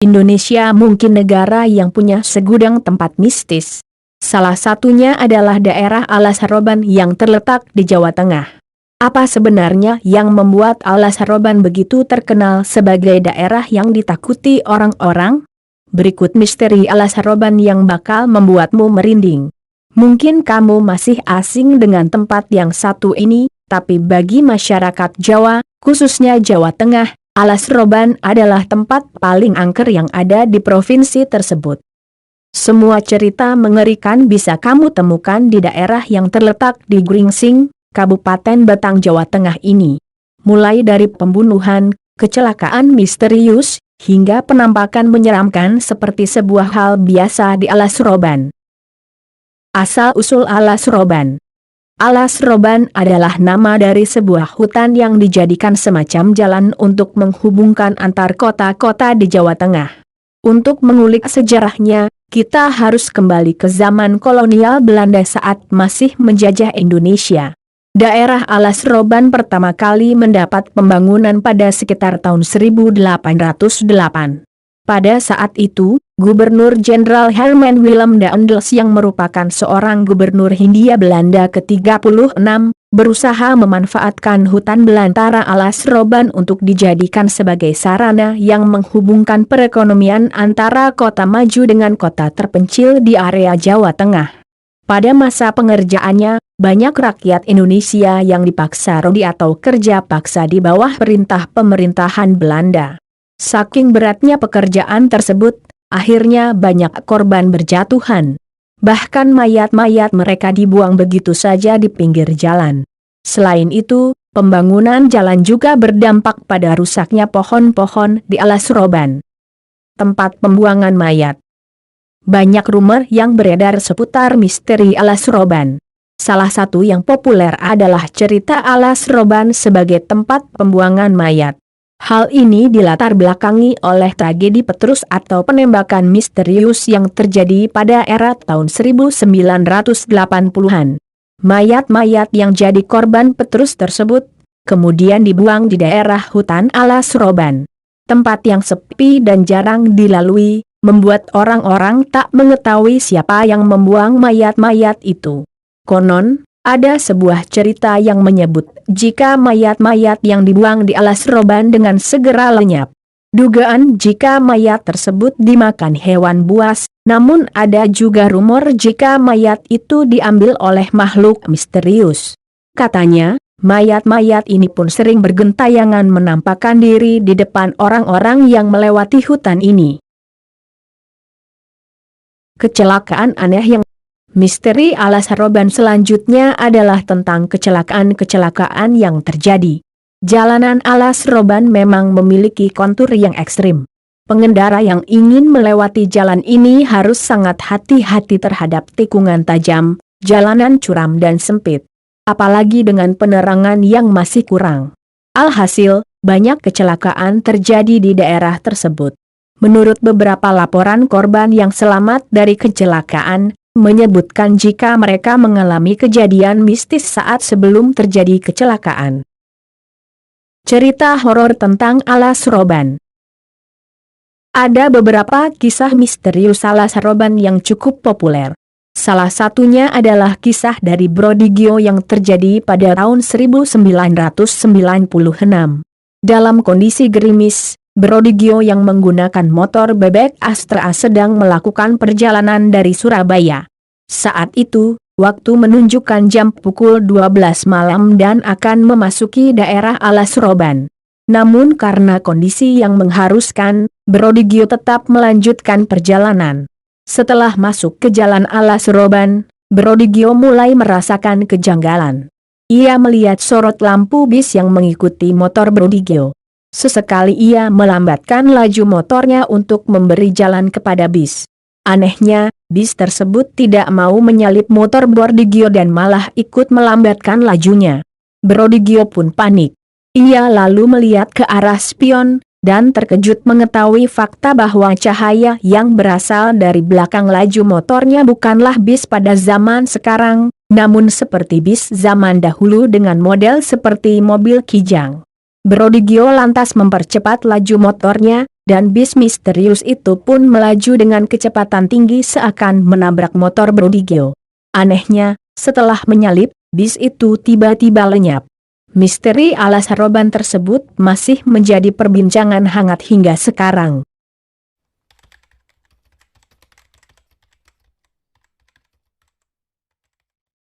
Indonesia mungkin negara yang punya segudang tempat mistis. Salah satunya adalah daerah Alas Roban yang terletak di Jawa Tengah. Apa sebenarnya yang membuat Alas Roban begitu terkenal sebagai daerah yang ditakuti orang-orang? Berikut misteri Alas Roban yang bakal membuatmu merinding. Mungkin kamu masih asing dengan tempat yang satu ini, tapi bagi masyarakat Jawa, khususnya Jawa Tengah, Alas Roban adalah tempat paling angker yang ada di provinsi tersebut. Semua cerita mengerikan bisa kamu temukan di daerah yang terletak di Gringsing, Kabupaten Batang, Jawa Tengah ini. Mulai dari pembunuhan, kecelakaan misterius, hingga penampakan menyeramkan seperti sebuah hal biasa di Alas Roban. Asal-usul Alas Roban. Alas Roban adalah nama dari sebuah hutan yang dijadikan semacam jalan untuk menghubungkan antar kota-kota di Jawa Tengah. Untuk mengulik sejarahnya, kita harus kembali ke zaman kolonial Belanda saat masih menjajah Indonesia. Daerah Alas Roban pertama kali mendapat pembangunan pada sekitar tahun 1808. Pada saat itu, Gubernur Jenderal Herman Willem Daendels yang merupakan seorang gubernur Hindia Belanda ke-36, berusaha memanfaatkan hutan belantara Alas Roban untuk dijadikan sebagai sarana yang menghubungkan perekonomian antara kota maju dengan kota terpencil di area Jawa Tengah. Pada masa pengerjaannya, banyak rakyat Indonesia yang dipaksa rodi atau kerja paksa di bawah perintah pemerintahan Belanda. Saking beratnya pekerjaan tersebut, akhirnya banyak korban berjatuhan. Bahkan mayat-mayat mereka dibuang begitu saja di pinggir jalan. Selain itu, pembangunan jalan juga berdampak pada rusaknya pohon-pohon di Alas Roban. Tempat pembuangan mayat. Banyak rumor yang beredar seputar misteri Alas Roban. Salah satu yang populer adalah cerita Alas Roban sebagai tempat pembuangan mayat. Hal ini dilatar belakangi oleh tragedi Petrus atau penembakan misterius yang terjadi pada era tahun 1980-an. Mayat-mayat yang jadi korban Petrus tersebut kemudian dibuang di daerah hutan Alas Roban. Tempat yang sepi dan jarang dilalui, membuat orang-orang tak mengetahui siapa yang membuang mayat-mayat itu. Konon, ada sebuah cerita yang menyebut jika mayat-mayat yang dibuang di Alas Roban dengan segera lenyap. Dugaan jika mayat tersebut dimakan hewan buas, namun ada juga rumor jika mayat itu diambil oleh makhluk misterius. Katanya, mayat-mayat ini pun sering bergentayangan menampakkan diri di depan orang-orang yang melewati hutan ini. Kecelakaan aneh yang misteri Alas Roban selanjutnya adalah tentang kecelakaan-kecelakaan yang terjadi. Jalanan Alas Roban memang memiliki kontur yang ekstrim. Pengendara yang ingin melewati jalan ini harus sangat hati-hati terhadap tikungan tajam, jalanan curam dan sempit. Apalagi dengan penerangan yang masih kurang. Alhasil, banyak kecelakaan terjadi di daerah tersebut. Menurut beberapa laporan korban yang selamat dari kecelakaan, menyebutkan jika mereka mengalami kejadian mistis saat sebelum terjadi kecelakaan. Cerita horor tentang Alas Roban. Ada beberapa kisah misterius Alas Roban yang cukup populer. Salah satunya adalah kisah dari Brodigio yang terjadi pada tahun 1996. Dalam kondisi gerimis, Brodigio yang menggunakan motor bebek Astra sedang melakukan perjalanan dari Surabaya. Saat itu, waktu menunjukkan jam pukul 12 malam dan akan memasuki daerah Alas Roban. Namun karena kondisi yang mengharuskan, Brodigio tetap melanjutkan perjalanan. Setelah masuk ke jalan Alas Roban, Brodigio mulai merasakan kejanggalan. Ia melihat sorot lampu bis yang mengikuti motor Brodigio. Sesekali ia melambatkan laju motornya untuk memberi jalan kepada bis. Anehnya, bis tersebut tidak mau menyalip motor Brodigio dan malah ikut melambatkan lajunya. Brodigio pun panik. Ia lalu melihat ke arah spion, dan terkejut mengetahui fakta bahwa cahaya yang berasal dari belakang laju motornya bukanlah bis pada zaman sekarang, namun seperti bis zaman dahulu dengan model seperti mobil kijang. Brodigio lantas mempercepat laju motornya, dan bis misterius itu pun melaju dengan kecepatan tinggi seakan menabrak motor Brodigio. Anehnya, setelah menyalip, bis itu tiba-tiba lenyap. Misteri alas roban tersebut masih menjadi perbincangan hangat hingga sekarang.